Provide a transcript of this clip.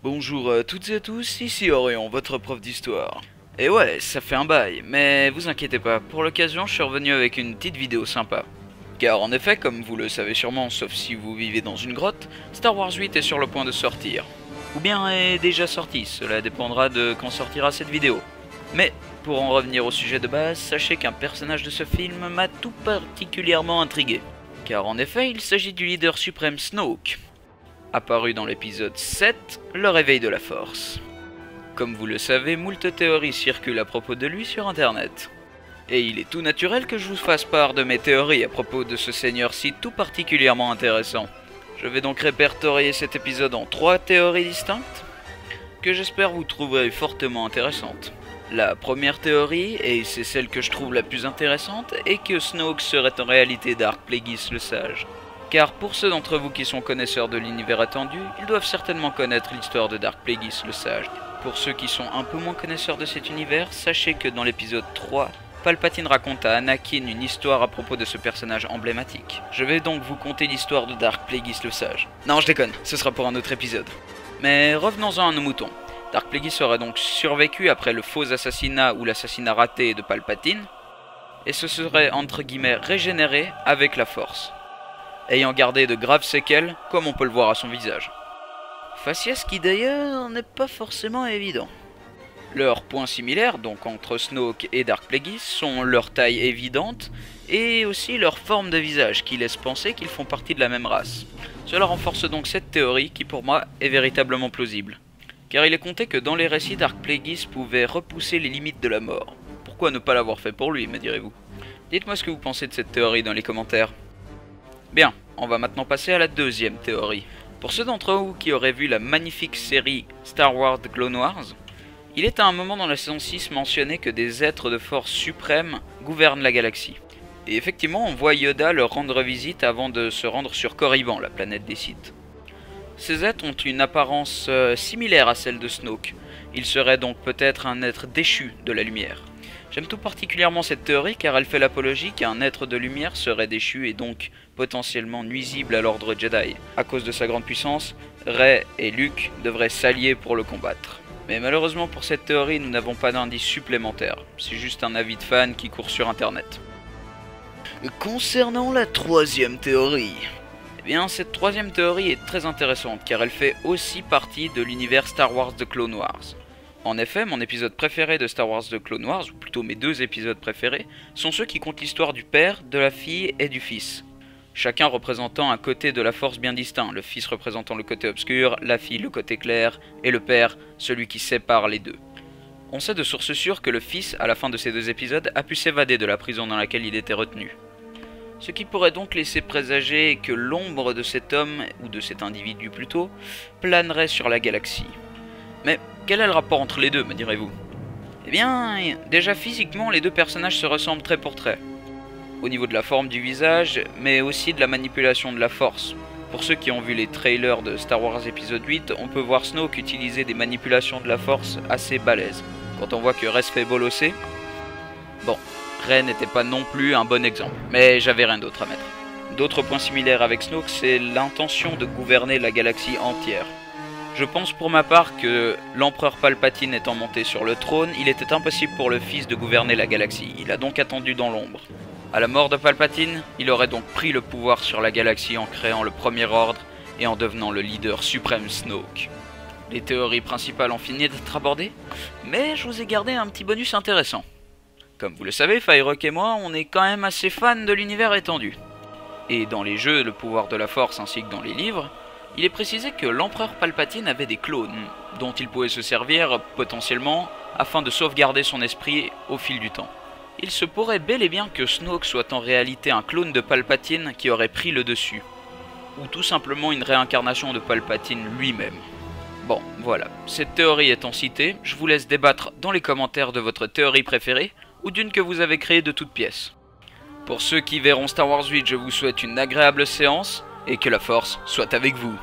Bonjour à toutes et à tous, ici Orion, votre prof d'histoire. Et ouais, ça fait un bail, mais vous inquiétez pas, pour l'occasion je suis revenu avec une petite vidéo sympa. Car en effet, comme vous le savez sûrement, sauf si vous vivez dans une grotte, Star Wars 8 est sur le point de sortir. Ou bien est déjà sorti, cela dépendra de quand sortira cette vidéo. Mais, pour en revenir au sujet de base, sachez qu'un personnage de ce film m'a tout particulièrement intrigué. Car en effet, il s'agit du leader suprême Snoke, apparu dans l'épisode 7, le réveil de la force. Comme vous le savez, moult théories circulent à propos de lui sur internet. Et il est tout naturel que je vous fasse part de mes théories à propos de ce seigneur-ci tout particulièrement intéressant. Je vais donc répertorier cet épisode en 3 théories distinctes, que j'espère vous trouverez fortement intéressantes. La première théorie, et c'est celle que je trouve la plus intéressante, est que Snoke serait en réalité Dark Plagueis le Sage. Car pour ceux d'entre vous qui sont connaisseurs de l'univers étendu, ils doivent certainement connaître l'histoire de Dark Plagueis le Sage. Pour ceux qui sont un peu moins connaisseurs de cet univers, sachez que dans l'épisode 3, Palpatine raconte à Anakin une histoire à propos de ce personnage emblématique. Je vais donc vous conter l'histoire de Dark Plagueis le Sage. Non, je déconne, ce sera pour un autre épisode. Mais revenons-en à nos moutons. Dark Plagueis aurait donc survécu après le faux assassinat ou l'assassinat raté de Palpatine, et se serait entre guillemets régénéré avec la force, ayant gardé de graves séquelles, comme on peut le voir à son visage. Faciès qui d'ailleurs n'est pas forcément évident. Leurs points similaires, donc entre Snoke et Dark Plagueis, sont leur taille évidente, et aussi leur forme de visage, qui laisse penser qu'ils font partie de la même race. Cela renforce donc cette théorie qui pour moi est véritablement plausible. Car il est compté que dans les récits, Dark Plagueis pouvait repousser les limites de la mort. Pourquoi ne pas l'avoir fait pour lui, me direz-vous? Dites-moi ce que vous pensez de cette théorie dans les commentaires. Bien, on va maintenant passer à la deuxième théorie. Pour ceux d'entre vous qui auraient vu la magnifique série Star Wars The Clone Wars, il est à un moment dans la saison 6 mentionné que des êtres de force suprême gouvernent la galaxie. Et effectivement, on voit Yoda leur rendre visite avant de se rendre sur Korriban, la planète des Sith. Ces êtres ont une apparence similaire à celle de Snoke. Il serait donc peut-être un être déchu de la lumière. J'aime tout particulièrement cette théorie car elle fait l'apologie qu'un être de lumière serait déchu et donc potentiellement nuisible à l'ordre Jedi. À cause de sa grande puissance, Rey et Luke devraient s'allier pour le combattre. Mais malheureusement pour cette théorie, nous n'avons pas d'indice supplémentaire. C'est juste un avis de fan qui court sur internet. Concernant la troisième théorie, eh bien, cette troisième théorie est très intéressante car elle fait aussi partie de l'univers Star Wars The Clone Wars. En effet, mon épisode préféré de Star Wars The Clone Wars, ou plutôt mes 2 épisodes préférés, sont ceux qui comptent l'histoire du père, de la fille et du fils. Chacun représentant un côté de la force bien distinct, le fils représentant le côté obscur, la fille le côté clair, et le père, celui qui sépare les deux. On sait de sources sûres que le fils, à la fin de ces 2 épisodes, a pu s'évader de la prison dans laquelle il était retenu. Ce qui pourrait donc laisser présager que l'ombre de cet homme, ou de cet individu plutôt, planerait sur la galaxie. Mais quel est le rapport entre les deux, me direz-vous? Eh bien, déjà physiquement, les 2 personnages se ressemblent trait pour trait. Au niveau de la forme du visage, mais aussi de la manipulation de la force. Pour ceux qui ont vu les trailers de Star Wars épisode 8, on peut voir Snoke utiliser des manipulations de la force assez balèzes. Quand on voit que Rey se fait bolosser, bon, Rey n'était pas non plus un bon exemple, mais j'avais rien d'autre à mettre. D'autres points similaires avec Snoke, c'est l'intention de gouverner la galaxie entière. Je pense pour ma part que l'empereur Palpatine étant monté sur le trône, il était impossible pour le fils de gouverner la galaxie, il a donc attendu dans l'ombre. À la mort de Palpatine, il aurait donc pris le pouvoir sur la galaxie en créant le Premier Ordre et en devenant le leader suprême Snoke. Les théories principales ont fini d'être abordées, mais je vous ai gardé un petit bonus intéressant. Comme vous le savez, Firerock et moi, on est quand même assez fans de l'univers étendu. Et dans les jeux, le pouvoir de la force ainsi que dans les livres, il est précisé que l'empereur Palpatine avait des clones, dont il pouvait se servir potentiellement afin de sauvegarder son esprit au fil du temps. Il se pourrait bel et bien que Snoke soit en réalité un clone de Palpatine qui aurait pris le dessus, ou tout simplement une réincarnation de Palpatine lui-même. Bon, voilà, cette théorie étant citée, je vous laisse débattre dans les commentaires de votre théorie préférée, ou d'une que vous avez créée de toutes pièces. Pour ceux qui verront Star Wars 8, je vous souhaite une agréable séance, et que la force soit avec vous.